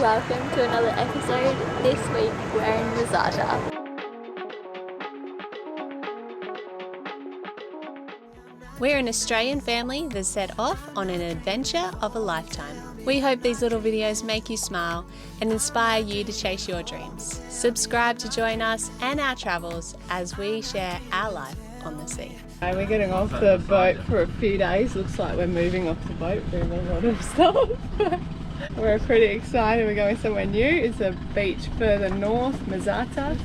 welcome to another episode. This week we're in Mazada. We're an Australian family that set off on an adventure of a lifetime. We hope these little videos make you smile and inspire you to chase your dreams. Subscribe to join us and our travels as we share our life on the sea. We're getting off the boat for a few days. Looks like we're moving off the boat, doing a lot of stuff. We're pretty excited. We're going somewhere new. It's a beach further north, Mazada,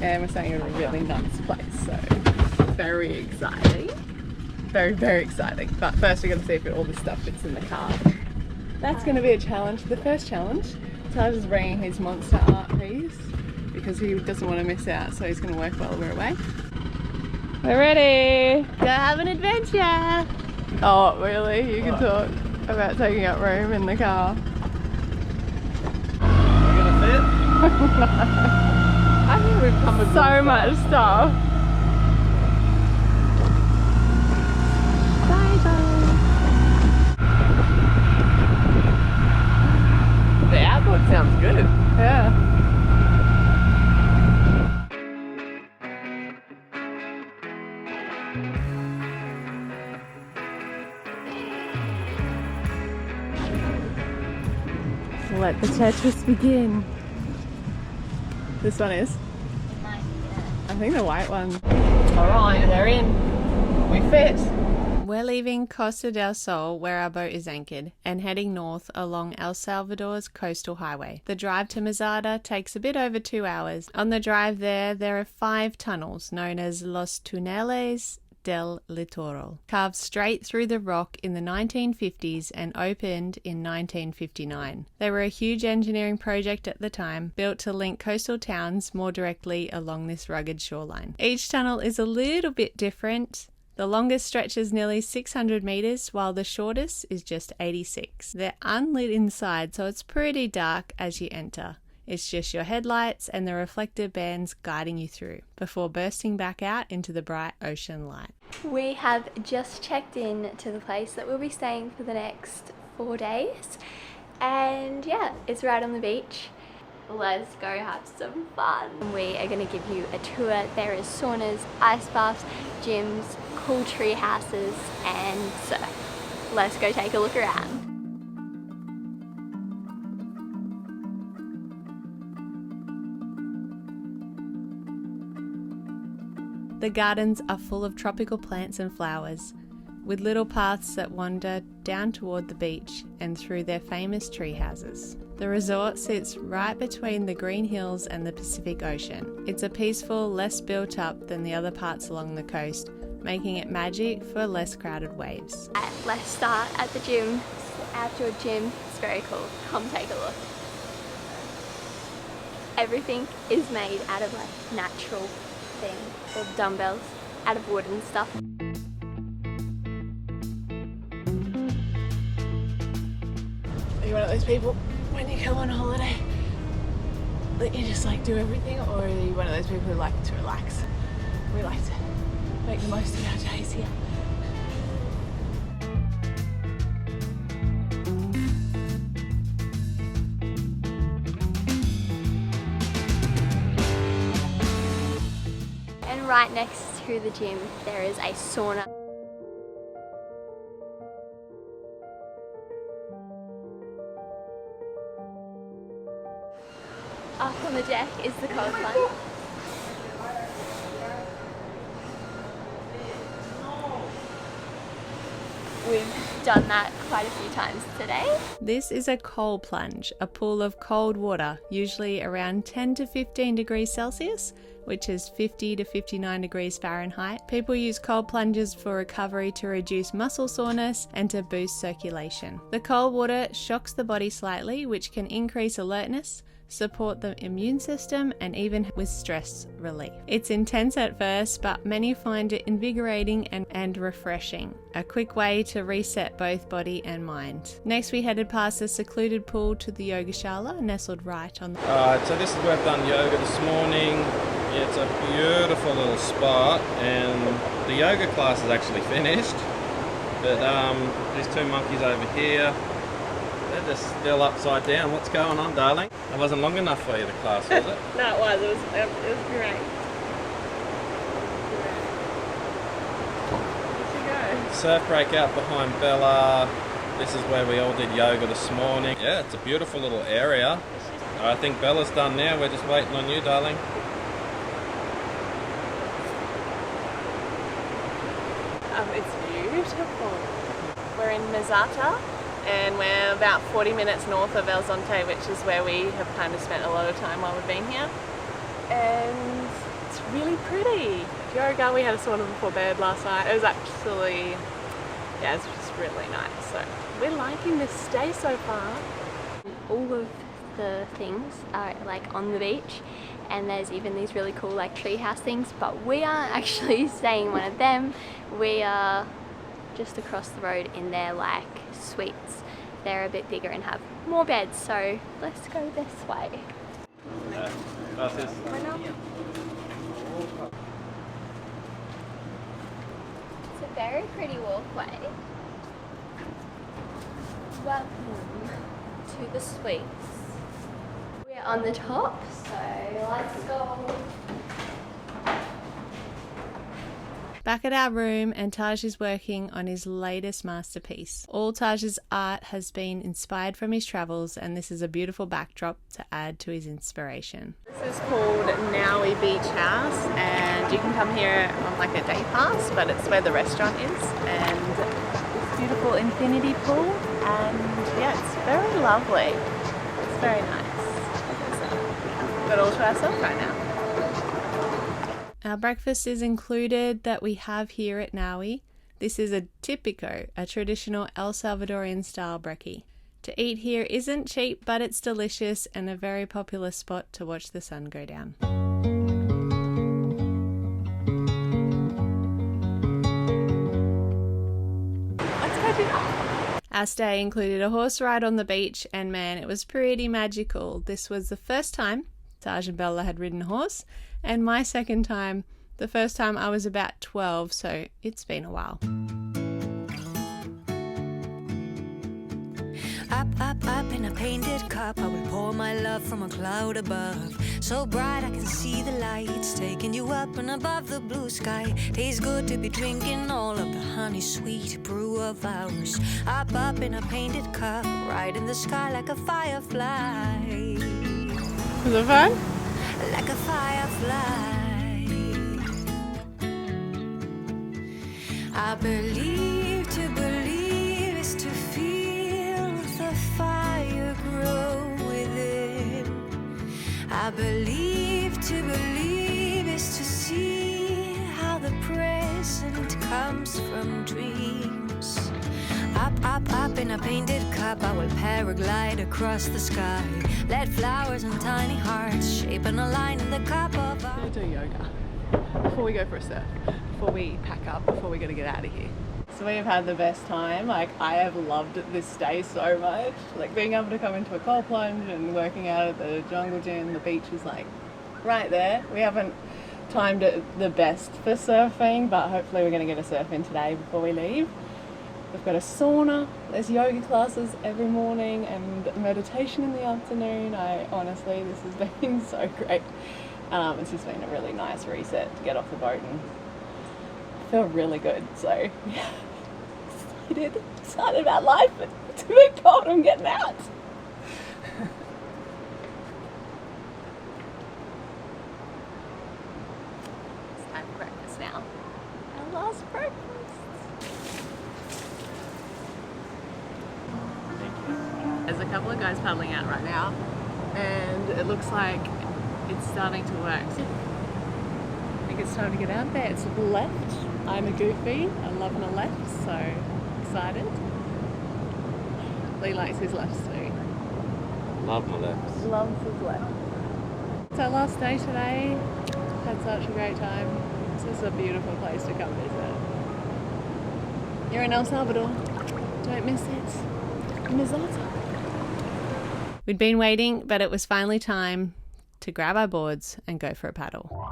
and we're staying in a really nice place. So very exciting. Very, very exciting. But first we're going to see if all this stuff fits in the car. That's going to be a challenge. The first challenge, Taj is bringing his monster art piece because he doesn't want to miss out, so he's going to work while we're away. We're ready! Go have an adventure! Oh, really? You can talk about taking up room in the car. Are we gonna fit? I think we've come with so much stuff. The outlook sounds good. Yeah. Let the Tetris begin. This one is? I think the white one. Alright, they're in. We fit. We're leaving Costa del Sol, where our boat is anchored, and heading north along El Salvador's coastal highway. The drive to Mazada takes a bit over 2 hours. On the drive there are 5 tunnels known as Los Túneles del Litoral, carved straight through the rock in the 1950s and opened in 1959. They were a huge engineering project at the time, built to link coastal towns more directly along this rugged shoreline. Each tunnel is a little bit different. The longest stretches nearly 600 metres, while the shortest is just 86. They're unlit inside, so it's pretty dark as you enter. It's just your headlights and the reflector bands guiding you through, before bursting back out into the bright ocean light. We have just checked in to the place that we'll be staying for the next 4 days. And yeah, it's right on the beach. Let's go have some fun. We are going to give you a tour. There is saunas, ice baths, gyms, cool tree houses and surf. Let's go take a look around. The gardens are full of tropical plants and flowers, with little paths that wander down toward the beach and through their famous tree houses. The resort sits right between the green hills and the Pacific Ocean. It's a peaceful, less built up than the other parts along the coast, making it magic for less crowded waves. Let's start at the gym. Outdoor gym. It's very cool. Come take a look. Everything is made out of like natural things, or dumbbells out of wood and stuff. Are you one of those people when you go on holiday that you just like do everything, or are you one of those people who like to relax? We like to make the most of our days here. And right next to the gym there is a sauna. Up on the deck is the cold plunge. We've done that quite a few times today. This is a cold plunge, a pool of cold water, usually around 10 to 15 degrees Celsius, which is 50 to 59 degrees Fahrenheit. People use cold plunges for recovery to reduce muscle soreness and to boost circulation. The cold water shocks the body slightly, which can increase alertness, support the immune system, and even with stress relief. It's intense at first, but many find it invigorating and refreshing, a quick way to reset both body and mind. Next we headed past the secluded pool to the Yogashala, nestled right on the... Alright, so this is where I've done yoga this morning. It's a beautiful little spot, and the yoga class is actually finished. But these two monkeys over here, they're just still upside down. What's going on, darling? It wasn't long enough for you, the class, was it? No, it was. It was great. Where'd you go? Surf break out behind Bella. This is where we all did yoga this morning. Yeah, it's a beautiful little area. I think Bella's done now. We're just waiting on you, darling. It's beautiful. We're in Mazata and we're about 40 minutes north of El Zonte, which is where we have kind of spent a lot of time while we've been here. And it's really pretty. Yoga, we had a sauna before bed last night. It was actually, yeah, it's just really nice. So we're liking this stay so far. All of the things are like on the beach, and there's even these really cool like treehouse things, but we aren't actually staying in one of them. We are just across the road in their like suites. They're a bit bigger and have more beds, so let's go this way. It's a very pretty walkway. Welcome to the suites. We're on the top, so let's go. Back at our room, and Taj is working on his latest masterpiece. All Taj's art has been inspired from his travels, and this is a beautiful backdrop to add to his inspiration. This is called Naui Beach House, and you can come here on like a day pass, but it's where the restaurant is, and this beautiful infinity pool, and yeah, it's very lovely. It's very nice. We've got all to ourselves right now. Our breakfast is included that we have here at Naui. This is a típico, a traditional El Salvadorian style brekkie. To eat here isn't cheap, but it's delicious and a very popular spot to watch the sun go down. Let's go do that. Our stay included a horse ride on the beach, and man, it was pretty magical. This was the first time Taj and Bella had ridden a horse, and my second time, the first time I was about 12, so it's been a while. Up in a painted cup, I will pour my love from a cloud above. So bright I can see the lights, taking you up and above the blue sky. Tastes good to be drinking all of the honey sweet brew of ours. Up in a painted cup, right in the sky like a firefly. Was it fun? Like a firefly. I believe to believe is to feel the fire grow within. I believe to believe is to see how the present comes from dreams. Up in a painted cup, I will paraglide across the sky. Let flowers and tiny hearts shape an line in the cup of our... We'll do yoga before we go for a surf, before we pack up, before we got to get out of here. So we have had the best time. Like, I have loved this day so much. Like, being able to come into a cold plunge and working out at the jungle gym. The beach is like right there. We haven't timed it the best for surfing, but hopefully we're going to get a surf in today before we leave. We've got a sauna, there's yoga classes every morning and meditation in the afternoon. Honestly, this has been so great. It's just been a really nice reset to get off the boat and feel really good. So yeah, excited about life, but it's a bit cold, I'm getting out. It's time for breakfast now. Our last breakfast. There's a couple of guys paddling out right now, and it looks like it's starting to work. I think it's time to get out there. It's left. I'm a goofy. I love my left, so excited. Lee likes his lefts too. Love my lefts. Loves his left. It's our last day today. Had such a great time. This is a beautiful place to come visit. You're in El Salvador. Don't miss it. Mazata. We'd been waiting, but it was finally time to grab our boards and go for a paddle.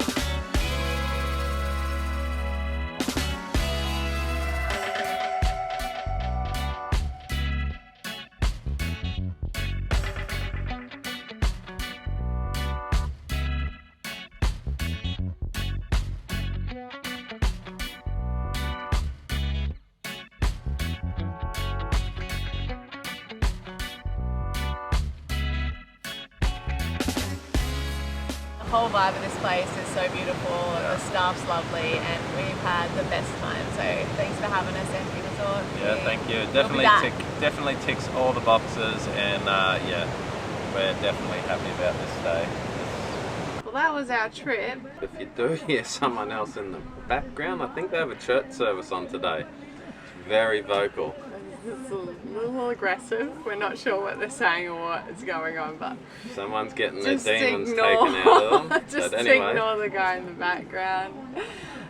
The whole vibe of this place is so beautiful, the staff's lovely, and we've had the best time. So thanks for having us, Empty Resort. Yeah, thank you. We'll Definitely ticks all the boxes, and yeah, we're definitely happy about this day. Well, that was our trip. If you do hear someone else in the background, I think they have a church service on today. It's very vocal. It's a little aggressive. We're not sure what they're saying or what is going on, but Someone's getting their just demons ignore, taken out of them. just But anyway, ignore the guy in the background.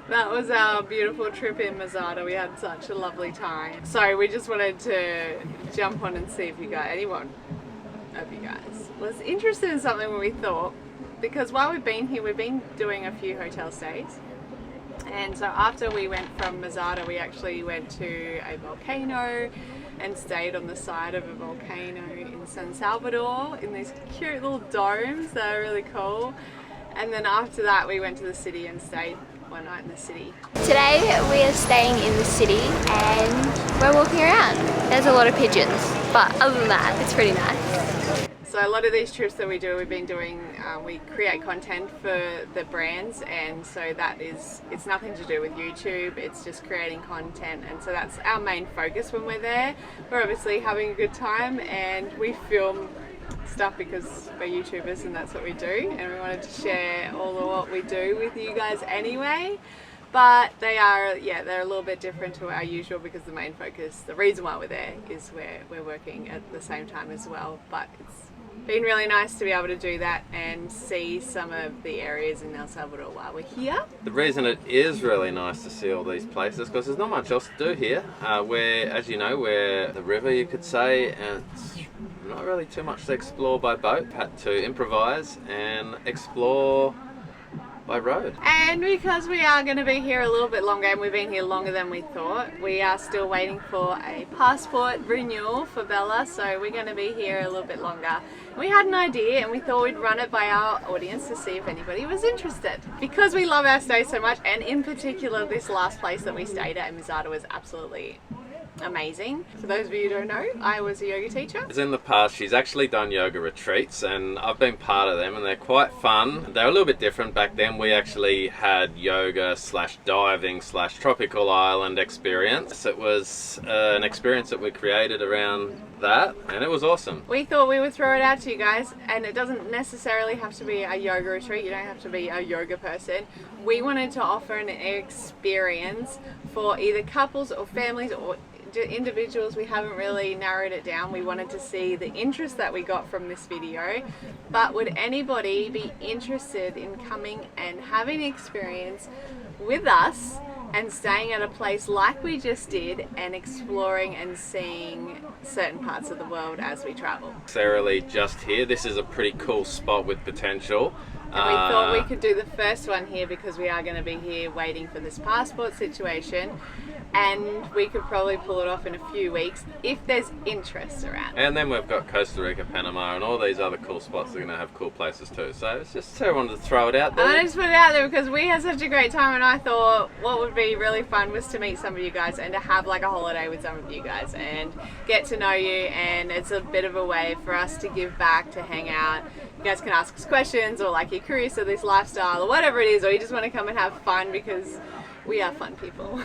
That was our beautiful trip in Mazada. We had such a lovely time. So we just wanted to jump on and see if anyone of you guys was interested in something when we thought, because while we've been here, we've been doing a few hotel stays. And so after we went from Mazada, we actually went to a volcano and stayed on the side of a volcano in San Salvador in these cute little domes that are really cool. And then after that, we went to the city and stayed one night in the city. Today we are staying in the city and we're walking around. There's a lot of pigeons, but other than that, it's pretty nice. So a lot of these trips that we do, we've been doing, we create content for the brands, and so it's nothing to do with YouTube, it's just creating content, and so that's our main focus when we're there. We're obviously having a good time and we film stuff because we're YouTubers and that's what we do, and we wanted to share all of what we do with you guys anyway. But they're a little bit different to our usual because the main focus, the reason why we're there is we're working at the same time as well. But it's been really nice to be able to do that and see some of the areas in El Salvador while we're here. the reason it is really nice to see all these places because there's not much else to do here. As you know, we're the river, you could say, and it's not really too much to explore by boat. Had to improvise and explore by road. And because we are going to be here a little bit longer, and we've been here longer than we thought, we are still waiting for a passport renewal for Bella, so we're going to be here a little bit longer. We had an idea and we thought we'd run it by our audience to see if anybody was interested. Because we love our stay so much, and in particular this last place that we stayed at in Mazada was absolutely amazing. For those of you who don't know, I was a yoga teacher. In the past, she's actually done yoga retreats, and I've been part of them, and they're quite fun. They're a little bit different. Back then, we actually had yoga / diving / tropical island experience. It was an experience that we created around that, and it was awesome. We thought we would throw it out to you guys, and it doesn't necessarily have to be a yoga retreat. You don't have to be a yoga person. We wanted to offer an experience for either couples or families or individuals. We haven't really narrowed it down. We wanted to see the interest that we got from this video, but would anybody be interested in coming and having an experience with us and staying at a place like we just did and exploring and seeing certain parts of the world as we travel? Necessarily just here. This is a pretty cool spot with potential. And we thought we could do the first one here because we are going to be here waiting for this passport situation, and we could probably pull it off in a few weeks if there's interest around. And then we've got Costa Rica, Panama, and all these other cool spots that are going to have cool places too. So it's just, I wanted to throw it out there. I just put it out there because we had such a great time, and I thought what would be really fun was to meet some of you guys and to have like a holiday with some of you guys and get to know you, and it's a bit of a way for us to give back, to hang out. You guys can ask us questions, or like you're curious of this lifestyle or whatever it is, or you just want to come and have fun because we are fun people.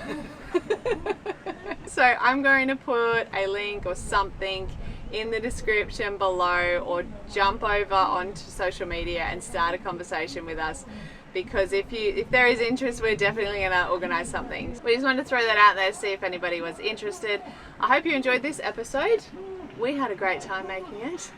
So I'm going to put a link or something in the description below, or jump over onto social media and start a conversation with us, because if there is interest, we're definitely going to organize something. We just wanted to throw that out there, see if anybody was interested. I hope you enjoyed this episode. We had a great time making it.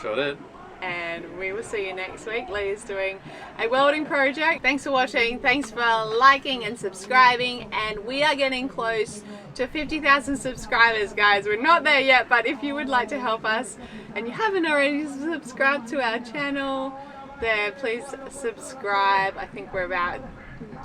Sure did. And we will see you next week. Leah's doing a welding project. Thanks for watching. Thanks for liking and subscribing. And we are getting close to 50,000 subscribers, guys. We're not there yet, but if you would like to help us and you haven't already subscribed to our channel, there, please subscribe. I think we're about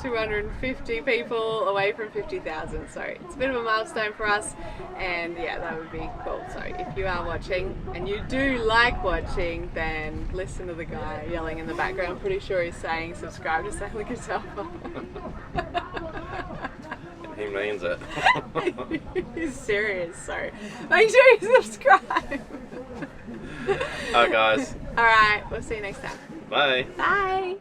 250 people away from 50,000, so it's a bit of a milestone for us, and yeah, that would be cool. So if you are watching and you do like watching, then listen to the guy yelling in the background. Pretty sure he's saying subscribe to Sail Catalpa. He means it. He's serious, so make sure you subscribe. Alright guys. Alright, we'll see you next time. Bye. Bye.